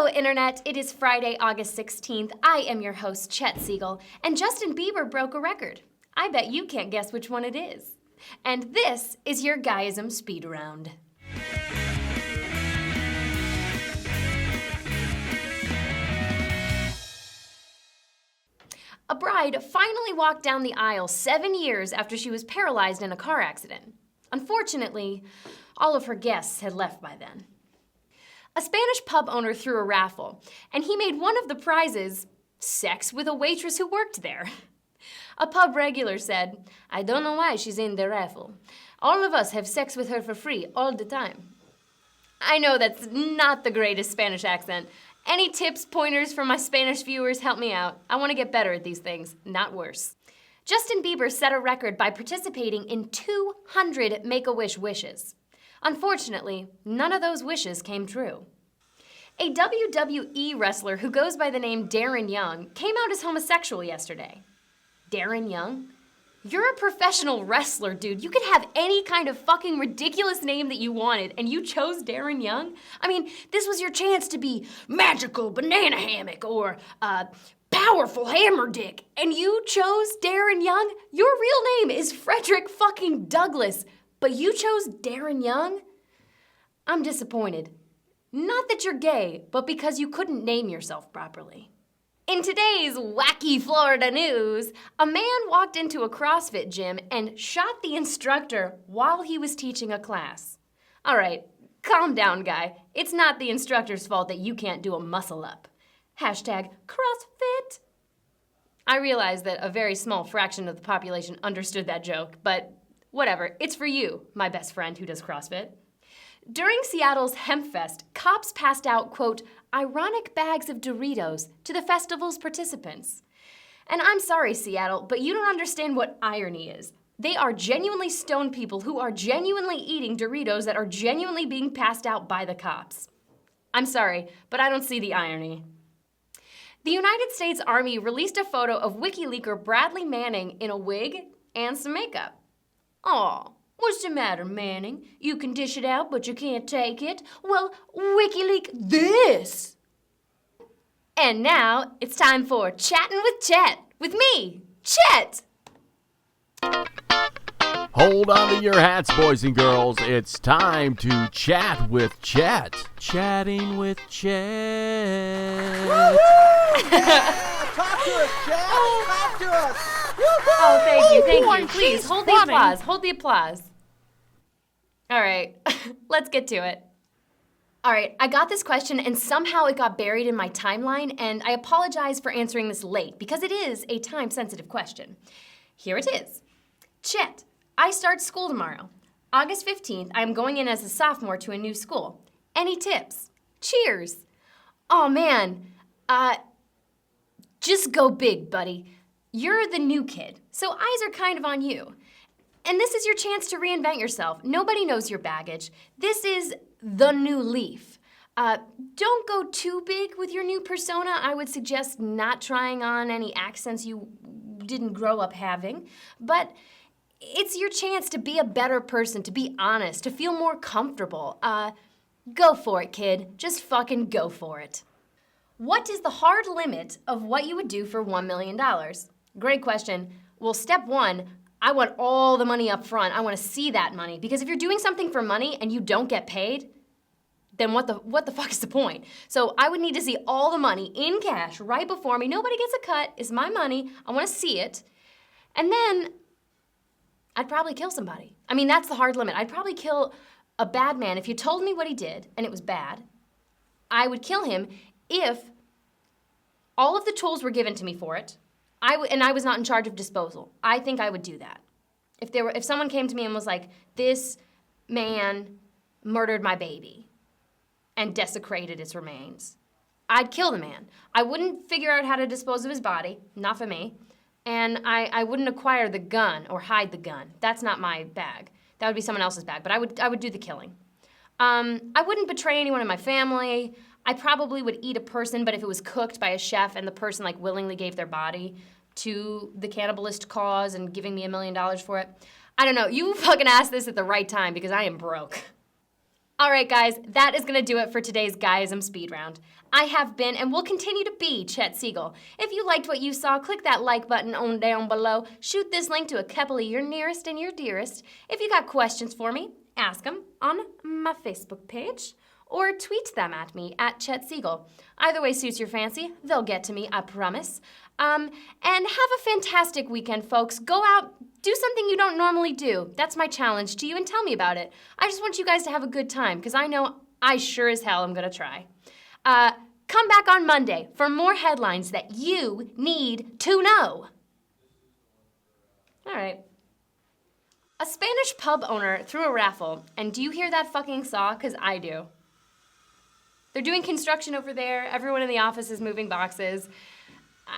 Hello, Internet. It is Friday, August 16th. I am your host, Chet Siegel, and Justin Bieber broke a record. I bet you can't guess which one it is. And this is your Guyism Speed Round. A bride finally walked down the aisle 7 years after she was paralyzed in a car accident. Unfortunately, all of her guests had left by then. A Spanish pub owner threw a raffle, and he made one of the prizes sex with a waitress who worked there. A pub regular said, "I don't know why she's in the raffle. All of us have sex with her for free all the time." I know that's not the greatest Spanish accent. Any tips, pointers for my Spanish viewers, help me out. I want to get better at these things, not worse. Justin Bieber set a record by participating in 200 Make-A-Wish wishes. Unfortunately, none of those wishes came true. A WWE wrestler who goes by the name Darren Young came out as homosexual yesterday. Darren Young? You're a professional wrestler, dude. You could have any kind of fucking ridiculous name that you wanted, and you chose Darren Young? I mean, this was your chance to be Magical Banana Hammock or Powerful Hammer Dick, and you chose Darren Young? Your real name is Frederick fucking Douglass, but you chose Darren Young? I'm disappointed. Not that you're gay, but because you couldn't name yourself properly. In today's wacky Florida news, a man walked into a CrossFit gym and shot the instructor while he was teaching a class. All right, calm down, guy. It's not the instructor's fault that you can't do a muscle up. Hashtag CrossFit. I realize that a very small fraction of the population understood that joke, but whatever, it's for you, my best friend who does CrossFit. During Seattle's Hempfest, cops passed out, quote, ironic bags of Doritos to the festival's participants. And I'm sorry, Seattle, but you don't understand what irony is. They are genuinely stoned people who are genuinely eating Doritos that are genuinely being passed out by the cops. I'm sorry, but I don't see the irony. The United States Army released a photo of WikiLeaker Bradley Manning in a wig and some makeup. Aw, what's the matter, Manning? You can dish it out, but you can't take it? Well, WikiLeak this! And now, it's time for Chatting with Chet, with me, Chet! Hold on to your hats, boys and girls. It's time to chat with Chet. Chatting with Chet. Yeah, talk to us, Chet. Talk to us. Oh, thank you. boy, Please, she's hold funny. the applause. Hold the applause. All right, let's get to it. All right, I got this question and somehow it got buried in my timeline, and I apologize for answering this late because it is a time-sensitive question. Here it is. Chet, I start school tomorrow. August 15th, I'm going in as a sophomore to a new school. Any tips? Cheers. Oh man, just go big, buddy. You're the new kid, so eyes are kind of on you. And this is your chance to reinvent yourself. Nobody knows your baggage. This is the new leaf. Don't go too big with your new persona. I would suggest not trying on any accents you didn't grow up having. But it's your chance to be a better person, to be honest, to feel more comfortable. Go for it, kid. Just fucking go for it. What is the hard limit of what you would do for $1 million? Great question. Well, step one, I want all the money up front. I want to see that money. Because if you're doing something for money and you don't get paid, then what the fuck is the point? So I would need to see all the money in cash right before me. Nobody gets a cut. It's my money. I want to see it. And then I'd probably kill somebody. I mean, that's the hard limit. I'd probably kill a bad man. If you told me what he did and it was bad, I would kill him if all of the tools were given to me for it, and I was not in charge of disposal. I think I would do that. If someone came to me and was like, this man murdered my baby and desecrated its remains, I'd kill the man. I wouldn't figure out how to dispose of his body, not for me, and I wouldn't acquire the gun or hide the gun. That's not my bag. That would be someone else's bag, but I would do the killing. I wouldn't betray anyone in my family. I probably would eat a person, but if it was cooked by a chef and the person like willingly gave their body to the cannibalist cause and giving me $1 million for it, I don't know. You fucking asked this at the right time because I am broke. All right, guys, that is going to do it for today's Guyism Speed Round. I have been and will continue to be Chet Siegel. If you liked what you saw, click that like button on down below. Shoot this link to a couple of your nearest and your dearest. If you got questions for me, ask them on my Facebook page or tweet them at me at Chet Siegel. Either way suits your fancy. They'll get to me, I promise. And have a fantastic weekend, folks. Go out, do something you don't normally do. That's my challenge to you, and tell me about it. I just want you guys to have a good time, because I know I sure as hell am going to try. Come back on Monday for more headlines that you need to know. All right. A Spanish pub owner threw a raffle, and do you hear that fucking saw? Because I do. They're doing construction over there. Everyone in the office is moving boxes.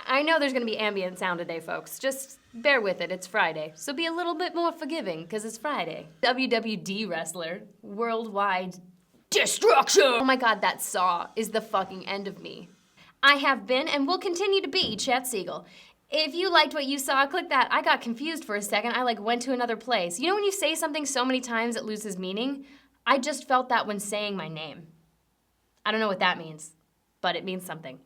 I know there's going to be ambient sound today, folks. Just bear with it. It's Friday. So be a little bit more forgiving, because it's Friday. WWD wrestler. Worldwide destruction! Oh my god, that saw is the fucking end of me. I have been and will continue to be Chet Siegel. If you liked what you saw, click that. I got confused for a second. I went to another place. You know when you say something so many times it loses meaning? I just felt that when saying my name. I don't know what that means, but it means something.